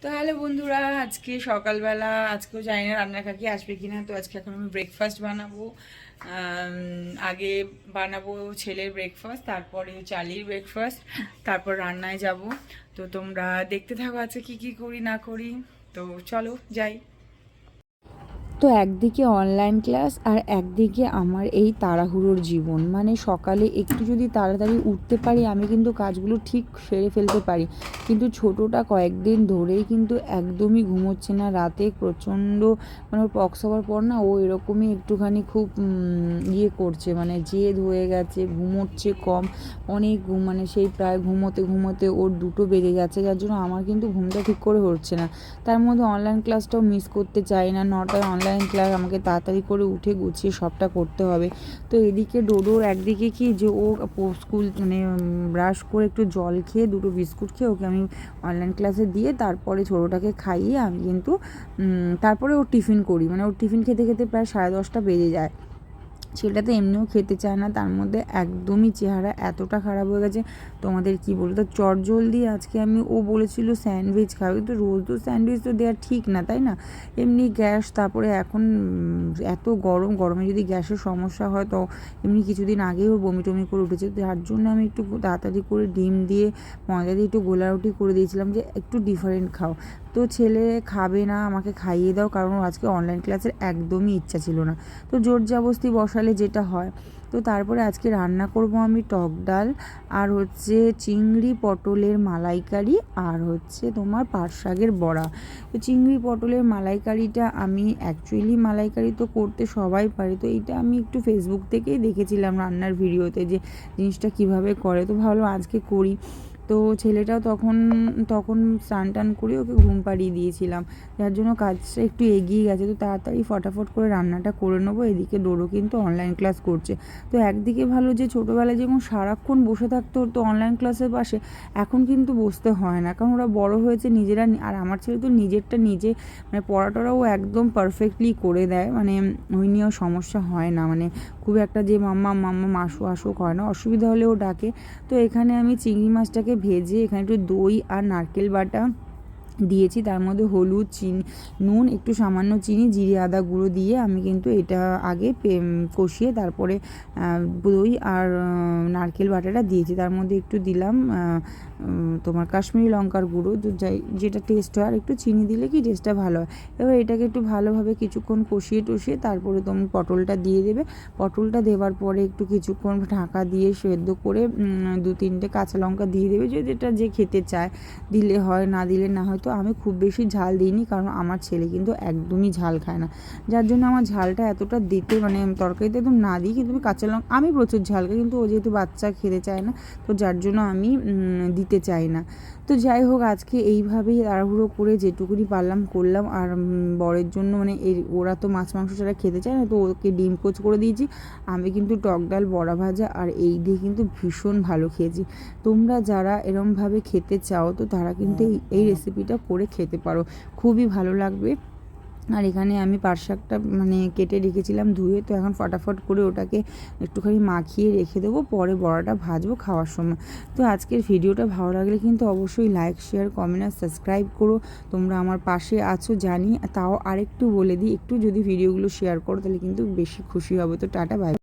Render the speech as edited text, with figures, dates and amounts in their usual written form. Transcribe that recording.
তো হ্যালো বন্ধুরা, আজকে সকালবেলা আজকেও জানি না রান্নার কাকি আসবে কিনা। তো আজকে এখন আমি ব্রেকফাস্ট বানাবো। আগে বানাবো ছেলের ব্রেকফাস্ট, তারপরে চালির ব্রেকফাস্ট, তারপর রান্নায় যাব। তো তোমরা দেখতে থাকো আজকে কি কি করি না করি। তো চলো যাই। তো একদিকে অনলাইন ক্লাস আর একদিকে আমার এই তাড়াহুড়োর জীবন। মানে সকালে একটু যদি তাড়াতাড়ি উঠতে পারি আমি কিন্তু কাজগুলো ঠিক সেরে ফেলতে পারি, কিন্তু ছোটোটা কয়েকদিন ধরেই কিন্তু একদমই ঘুমোচ্ছে না। রাতে প্রচণ্ড মানে ওর পক্স হওয়ার পর না ও এরকমই একটুখানি খুব ইয়ে করছে, মানে জেদ হয়ে গেছে, ঘুমোচ্ছে কম, অনেক ঘুম, মানে সেই প্রায় ঘুমোতে ঘুমোতে ওর 2টো বেজে যাচ্ছে, যার জন্য আমার কিন্তু ঘুমটা ঠিক করে হচ্ছে না। তার মধ্যে অনলাইন ক্লাসটাও মিস করতে চাই না। 9টায় অনলাইন ক্লাস, আমাকে তাড়াতাড়ি করে উঠে গুছিয়ে সবটা করতে হবে। তো এদিকে ডোডোর একদিকে কি যে ও স্কুল মানে ব্রাশ করে একটু জল খেয়ে 2টো বিস্কুট খেয়ে ওকে আমি অনলাইন ক্লাসে দিয়ে তারপরে ছোটোটাকে খাইয়ে আমি কিন্তু তারপরে ওর টিফিন করি। মানে ওর টিফিন খেতে খেতে প্রায় 10:30টা বেজে যায়। ছেলেটা তো এমনিও খেতে চায় না, তার মধ্যে একদমই চেহারা এতটা খারাপ হয়ে গেছে তোমাদের কি বলতো। চটজলদি আজকে ও বলেছিল স্যান্ডউইচ খাবে, কিন্তু রোজ তো স্যান্ডউইচ তো দেওয়া ঠিক না, তাই না? এমনি গ্যাস, তারপরে এখন এত গরমে যদি গ্যাসের সমস্যা হয় তো এমনি কিছুদিন আগেও বমি টমি করে উঠেছে। তার জন্য আমি একটু তাড়াতাড়ি করে ডিম দিয়ে ময়দা দিয়ে একটু গোলা রুটি করে দিয়েছিলাম যে একটু ডিফারেন্ট খাও। তো ছেলে খাবে না, আমাকে খাইয়ে দাও, কারণ আজকে অনলাইন ক্লাসের একদমই ইচ্ছা ছিল না। তো জোর জবরদস্তি বসালে যেটা হয়। তো তারপরে আজকে রান্না করব আমি টক ডাল, আর হচ্ছে চিংড়ি পটলের মালাইকারি, আর হচ্ছে তোমার পাট শাকের বড়া। তো চিংড়ি পটলের মালাইকারিটা আমি অ্যাকচুয়ালি মালাইকারি তো করতে সবাই পারে, তো এইটা আমি একটু ফেসবুক থেকেই দেখেছিলাম রান্নার ভিডিওতে যে জিনিসটা কিভাবে করে, তো ভাবলাম আজকে করি। তো ছেলেটাও তখন তখন স্নান টান করে ওকে ঘুম পাড়িয়ে দিয়েছিলাম, যার জন্য কাজটা একটু এগিয়ে গেছে। তো তাড়াতাড়ি ফটাফট করে রান্নাটা করে নেবো। এদিকে ডোরো কিন্তু অনলাইন ক্লাস করছে। তো একদিকে ভালো যে ছোটোবেলায় যেমন সারাক্ষণ বসে থাকতে হতো অনলাইন ক্লাসের পাশে, এখন কিন্তু বসতে হয় না, কারণ ওরা বড় হয়েছে নিজেরা। আর আমার ছেলে তো নিজেরটা নিজে মানে পড়াটাও একদম পারফেক্টলি করে দেয়, মানে ওই নিয়েও সমস্যা হয় না। মানে খুব একটা যে মাম্মা মাম্মা আসো আসো হয় না, অসুবিধা হলেও ডাকে। তো এখানে আমি চিংড়ি মাছটাকে ভেজে এখানে একটু দই আর নারকেল বাটা দিয়েছি, তার মধ্যে হলুদ, নুন, একটু সামান্য চিনি, জিরে আদা গুঁড়ো দিয়ে আমি কিন্তু এটা আগে কষিয়ে তারপরে দই আর নারকেল বাটাটা দিয়েছি। তার মধ্যে একটু দিলাম তোমার কাশ্মীরি লঙ্কার গুঁড়ো, যেটা টেস্ট হয়, আর একটু চিনি দিলে কি টেস্টটা ভালো হয়। এবার এটাকে একটু ভালোভাবে কিছুক্ষণ কষিয়ে টষিয়ে তারপরে তুমি পটলটা দিয়ে দেবে। পটলটা দেওয়ার পরে একটু কিছুক্ষণ ঢাকা দিয়ে সেদ্ধ করে 2-3টে কাঁচা লঙ্কা দিয়ে দেবে, যদি এটা যে খেতে চায় দিলে হয়, না দিলে না হয়। তো আমি খুব বেশি ঝাল দিইনি, কারণ আমার ছেলে কিন্তু একদমই ঝাল খায় না, যার জন্য আমার ঝালটা এতটা দিতে মানে তরকারিতে একদম না দিই। কিন্তু আমি কাঁচা লঙ্কা, আমি প্রচুর ঝাল খাই, কিন্তু ও যেহেতু বাচ্চা খেতে চায় না, তো যার জন্য আমি দিতে চাই না। তো যাই হোক, আজকে এইভাবেই তাড়াহুড়ো করে যেটুকুনি পারলাম করলাম। আর বরের জন্য মানে ওরা তো মাছ মাংস ছাড়া খেতে চায় না, তো ওকে ডিম পোচ করে দিয়েছি। আমি কিন্তু টক ডাল, বড়া ভাজা আর এই দিয়ে কিন্তু ভীষণ ভালো খেয়েছি। তোমরা যারা এরমভাবে খেতে চাও তো তারা কিন্তু এই রেসিপিটা করে খেতে পারো, খুবই ভালো লাগবে। আর এখানে আমি পাট শাকটা মানে কেটে রেখেছিলাম ধুয়ে, তো এখন ফটাফট করে ওটাকে একটুখানি মাখিয়ে রেখে দেবো, পরে বড়াটা ভাজবো খাওয়ার সময়। তো আজকের ভিডিওটা ভালো লাগলে কিন্তু অবশ্যই লাইক, শেয়ার, কমেন্ট আর সাবস্ক্রাইব করো। তোমরা আমার পাশে আছো জানি, তাও আরেকটু বলে দিই, একটু যদি ভিডিওগুলো শেয়ার করো তাহলে কিন্তু বেশি খুশি হবে। তো টাটা, বাই।